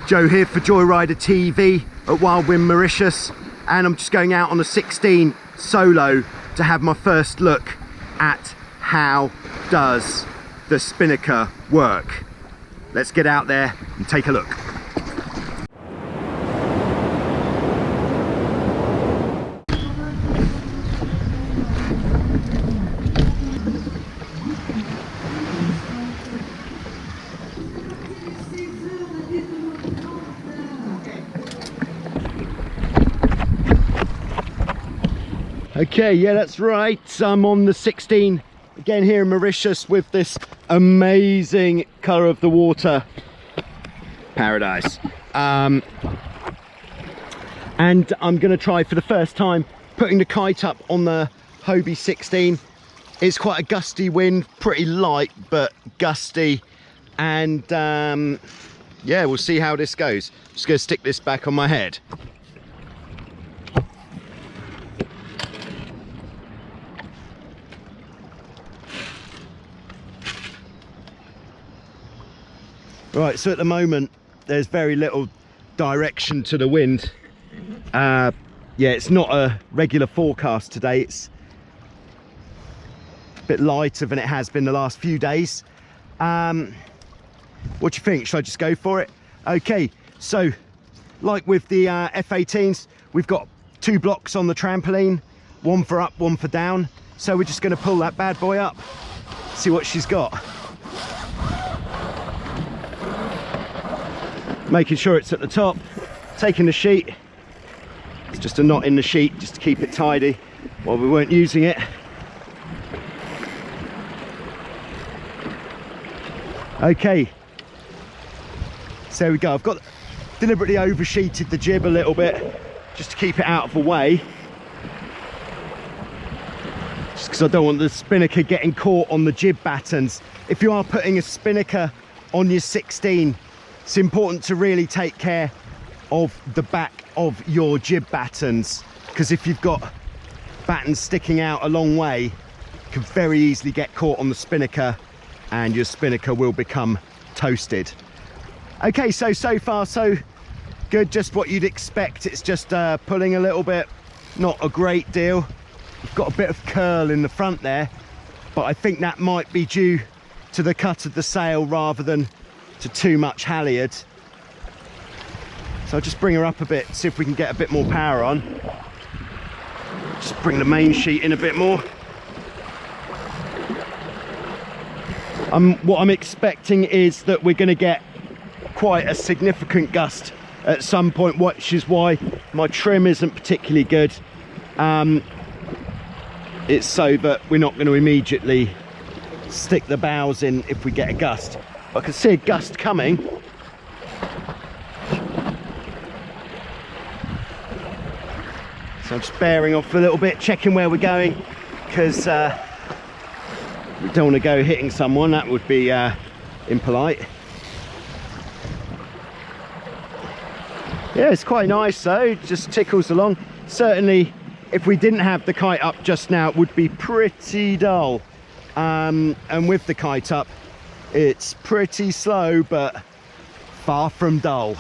Joe here for Joyrider TV at Wildwind, Mauritius, and I'm just going out on a 16 solo to have my first look at how does the Spinnaker work. Let's get out there and take a look. Okay, yeah, that's right. I'm on the 16 again here in Mauritius with this amazing colour of the water. Paradise. And I'm going to try for the first time putting the kite up on the Hobie 16. It's quite a gusty wind, pretty light but gusty. And yeah, we'll see how this goes. Just going to stick this back on my head. Right, so at the moment there's very little direction to the wind. Yeah, it's not a regular forecast today. It's a bit lighter than it has been the last few days. What do you think? Should I just go for it? Okay, so like with the F-18s, we've got 2 blocks on the trampoline, one for up, one for down. So we're just going to pull that bad boy up, see what she's got. Making sure it's at the top, taking the sheet. It's just a knot in the sheet just to keep it tidy while we weren't using it. Okay, so there we go. I've got deliberately oversheeted the jib a little bit just to keep it out of the way, just because I don't want the spinnaker getting caught on the jib battens. If you are putting a spinnaker on your 16, it's important to really take care of the back of your jib battens, because if you've got battens sticking out a long way, you can very easily get caught on the spinnaker and your spinnaker will become toasted. Okay, so far so good, just what you'd expect. It's just pulling a little bit, not a great deal. We've got a bit of curl in the front there, but I think that might be due to the cut of the sail rather than to too much halyard. So I'll just bring her up a bit, see if we can get a bit more power on. Just bring the main sheet in a bit more. What I'm expecting is that we're going to get quite a significant gust at some point, which is why my trim isn't particularly good. It's so that we're not going to immediately stick the bows in if we get a gust. I can see a gust coming. So I'm just bearing off a little bit, checking where we're going, because we don't want to go hitting someone. That would be impolite. Yeah, it's quite nice though, it just tickles along. Certainly if we didn't have the kite up just now, it would be pretty dull. And with the kite up, it's pretty slow but far from dull.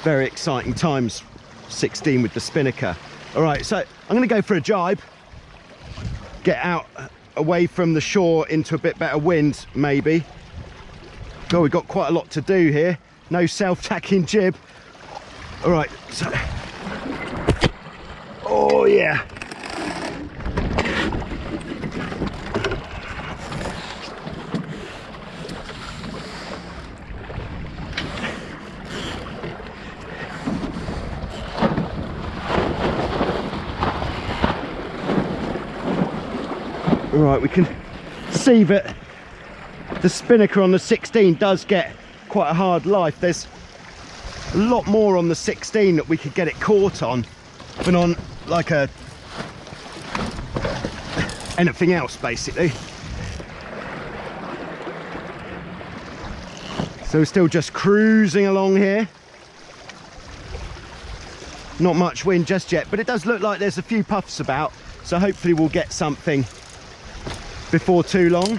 Very exciting times 16 with the spinnaker. All right, so I'm going to go for a jibe, get out away from the shore into a bit better wind maybe. God, we've got quite a lot to do here. No self-tacking jib. All right, so oh yeah. Right, we can see that the spinnaker on the 16 does get quite a hard life. There's a lot more on the 16 that we could get it caught on than on like anything else basically. So we're still just cruising along here. Not much wind just yet, but it does look like there's a few puffs about, so hopefully we'll get something before too long.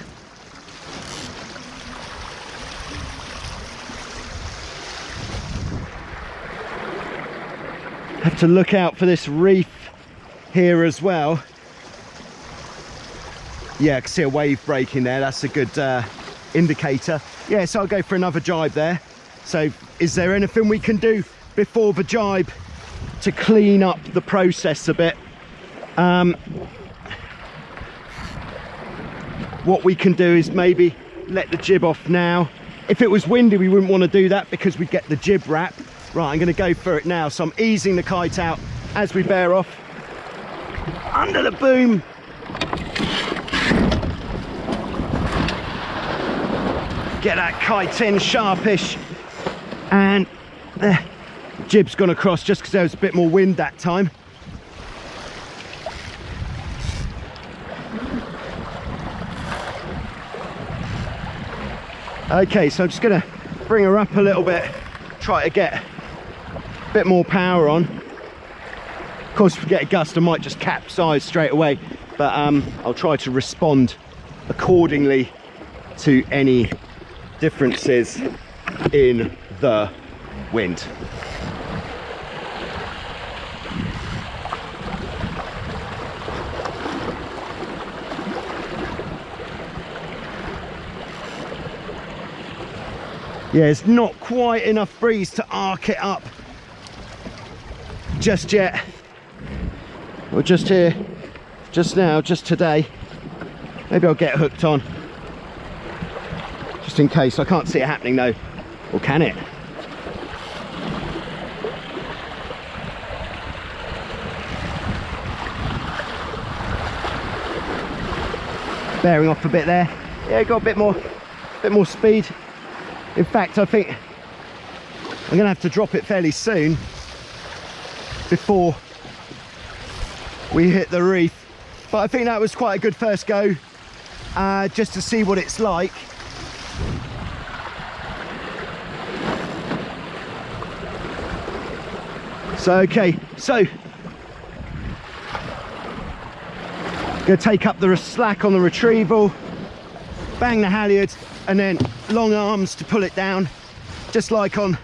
Have to look out for this reef here as well. Yeah, I can see a wave breaking there. That's a good indicator. Yeah, so I'll go for another jibe there. So is there anything we can do before the jibe to clean up the process a bit? What we can do is maybe let the jib off now. If it was windy, we wouldn't want to do that because we get the jib wrap. Right, I'm going to go for it now. So I'm easing the kite out as we bear off. Under the boom. Get that kite in sharpish. And the jib's gone across just because there was a bit more wind that time. Okay, so I'm just going to bring her up a little bit, try to get a bit more power on. Of course, if we get a gust, I might just capsize straight away, but I'll try to respond accordingly to any differences in the wind. Yeah, it's not quite enough breeze to arc it up just yet. We're just here, just now, just today. Maybe I'll get hooked on, just in case. I can't see it happening though, or can it? Bearing off a bit there. Yeah, got a bit more speed. In fact, I think I'm gonna have to drop it fairly soon before we hit the reef. But I think that was quite a good first go, just to see what it's like. So, okay, so gonna take up the slack on the retrieval, bang the halyard, and then long arms to pull it down, just like on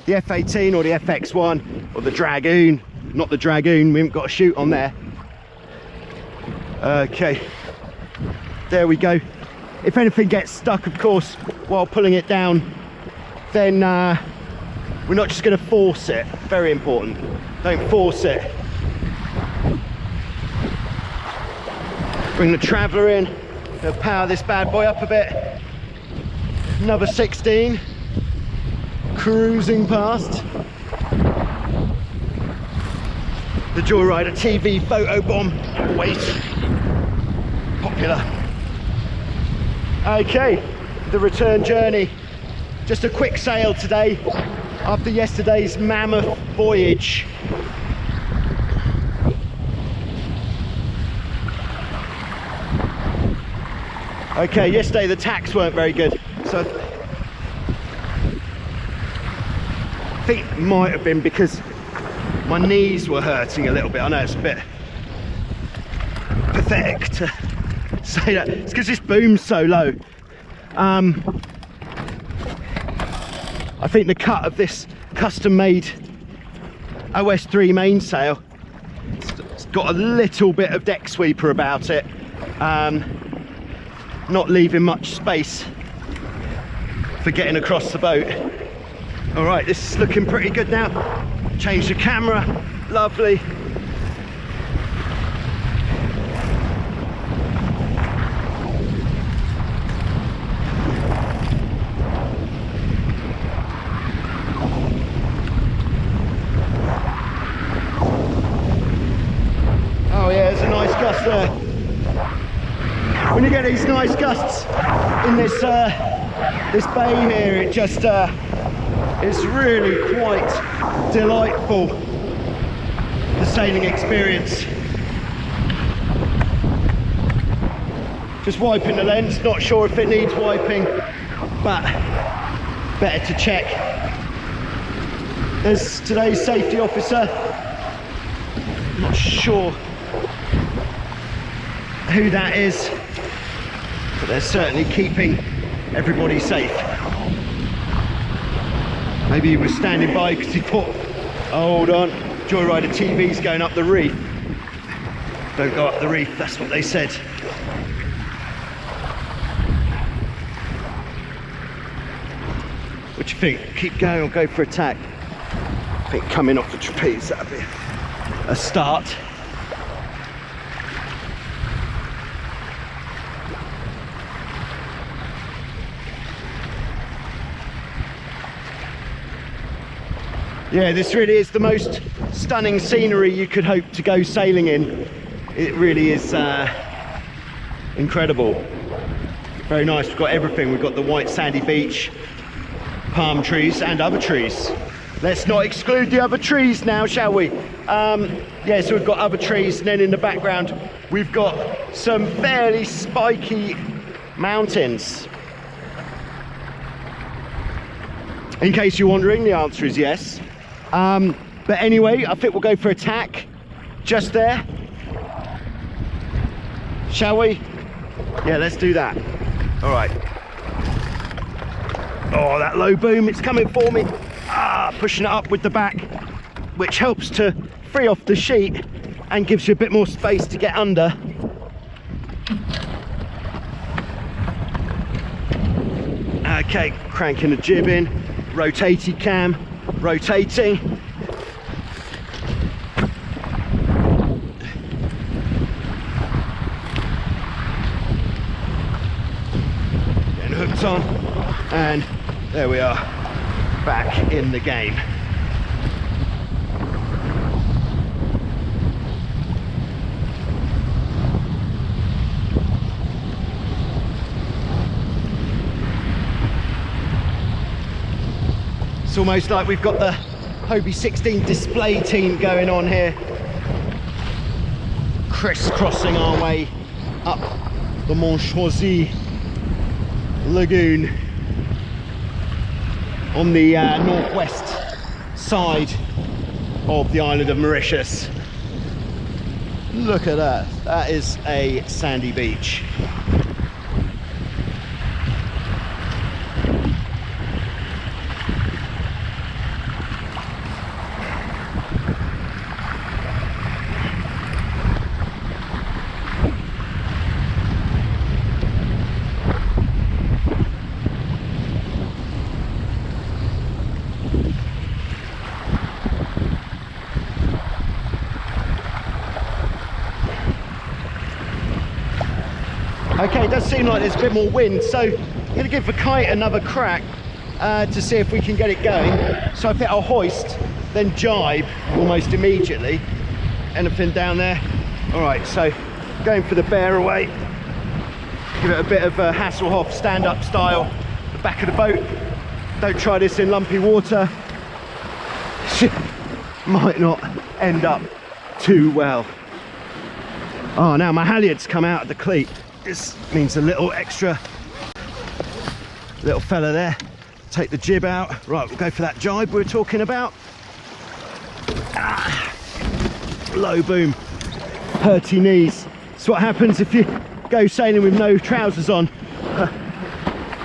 the F18 or the FX1 or the Dragoon. Not the Dragoon, we haven't got a chute on there. Okay, there we go. If anything gets stuck, of course, while pulling it down, then we're not just going to force it. Very important, don't force it. Bring the traveller in, gonna power this bad boy up a bit. Another 16, cruising past the Joyrider TV photo bomb, always popular. Okay, the return journey, just a quick sail today after yesterday's mammoth voyage. Okay, yesterday the tacks weren't very good. So I think it might have been because my knees were hurting a little bit. I know it's a bit pathetic to say that. It's because this boom's so low. I think the cut of this custom-made OS3 mainsail, it's got a little bit of deck sweeper about it, not leaving much space for getting across the boat. All right, this is looking pretty good now. Change the camera, lovely. Oh yeah, there's a nice gust there. When you get these nice gusts in this this bay here, it just it's really quite delightful, the sailing experience. Just wiping the lens, not sure if it needs wiping, but better to check. There's today's safety officer, not sure who that is, but they're certainly keeping everybody safe. Maybe he was standing by because he thought, oh, hold on, Joyrider TV's going up the reef. Don't go up the reef, that's what they said. What do you think? Keep going or go for attack? I think coming off the trapeze, that'll be a start. Yeah, this really is the most stunning scenery you could hope to go sailing in. It really is incredible. Very nice, we've got everything. We've got the white sandy beach, palm trees and other trees. Let's not exclude the other trees now, shall we? Yeah, so we've got other trees, and then in the background we've got some fairly spiky mountains. In case you're wondering, the answer is yes. But anyway, I think we'll go for attack just there. Shall we? Yeah, let's do that. All right. Oh, that low boom, it's coming for me. Pushing it up with the back, which helps to free off the sheet and gives you a bit more space to get under. Okay, cranking the jib in, rotating cam, rotating. Getting hooked on, and there we are, back in the game. It's almost like we've got the Hobie 16 display team going on here, crisscrossing our way up the Montchoisy Lagoon on the northwest side of the island of Mauritius. Look at that, that is a sandy beach. Okay, it does seem like there's a bit more wind, so I'm going to give the kite another crack to see if we can get it going. So I think I'll hoist, then jibe almost immediately. Anything down there? All right, so going for the bear away. Give it a bit of a Hasselhoff stand-up style, the back of the boat. Don't try this in lumpy water. Might not end up too well. Oh, now my halyard's come out of the cleat. This means a little extra little fella there. Take the jib out. Right, we'll go for that jibe we were talking about. Low boom, hurty knees. It's what happens if you go sailing with no trousers on.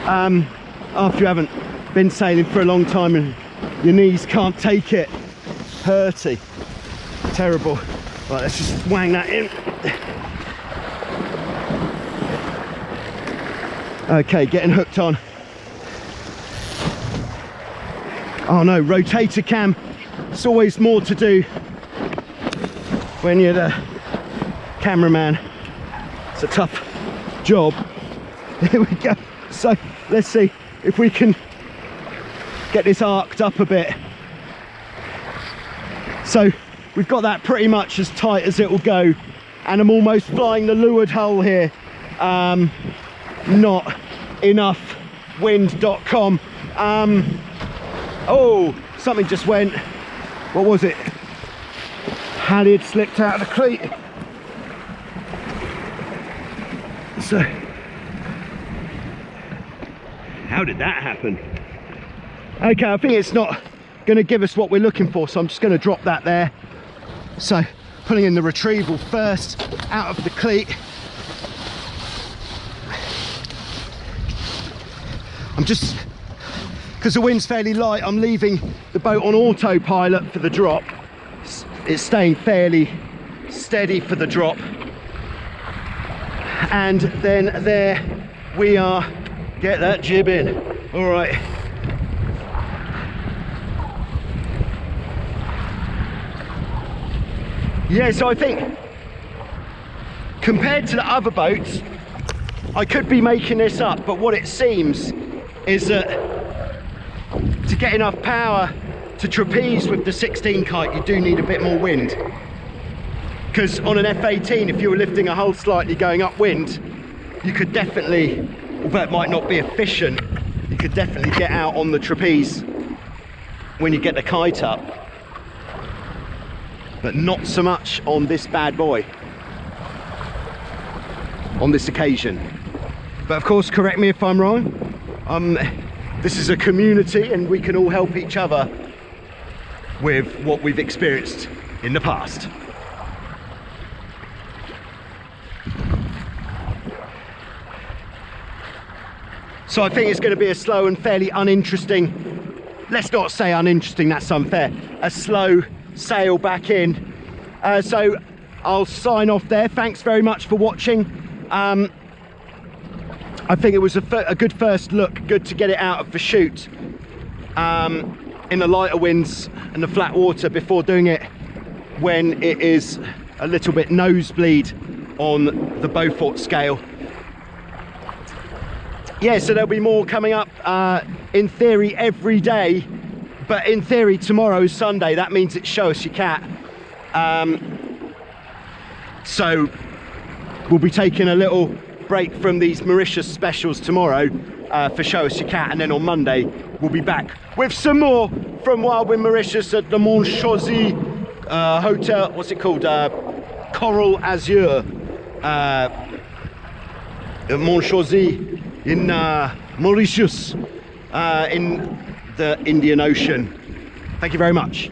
After you haven't been sailing for a long time and your knees can't take it. Hurty, terrible. Right, let's just wang that in. Okay, getting hooked on. Oh no, rotator cam. It's always more to do when you're the cameraman. It's a tough job. Here we go. So let's see if we can get this arced up a bit. So we've got that pretty much as tight as it will go, and I'm almost flying the leeward hull here. Not enough wind.com. Oh, something just went. What was it? Halyard slipped out of the cleat. So how did that happen? Okay, I think it's not going to give us what we're looking for, so I'm just going to drop that there. So pulling in the retrieval first out of the cleat. I'm just, because the wind's fairly light, I'm leaving the boat on autopilot for the drop. it's staying fairly steady for the drop. And then there we are. Get that jib in. All right. Yeah, so I think compared to the other boats, I could be making this up, but what it seems is that to get enough power to trapeze with the 16 kite, you do need a bit more wind. Because on an F18, if you were lifting a hull slightly going upwind, you could definitely, although it might not be efficient, you could definitely get out on the trapeze when you get the kite up. But not so much on this bad boy, on this occasion. But of course, correct me if I'm wrong. This is a community and we can all help each other with what we've experienced in the past. So I think it's going to be a slow and fairly uninteresting, let's not say uninteresting, that's unfair, a slow sail back in. So I'll sign off there. Thanks very much for watching. I think it was a good first look, good to get it out of the chute in the lighter winds and the flat water before doing it when it is a little bit nosebleed on the Beaufort scale. Yeah, so there'll be more coming up in theory every day, but in theory tomorrow's Sunday, that means it's Show Us Your Cat. So we'll be taking a little break from these Mauritius specials tomorrow for Show Us Your Cat, and then on Monday we'll be back with some more from Wildwind Mauritius at the Montchaussee Hotel, what's it called, Coral Azure, Montchaussee in Mauritius in the Indian Ocean. Thank you very much.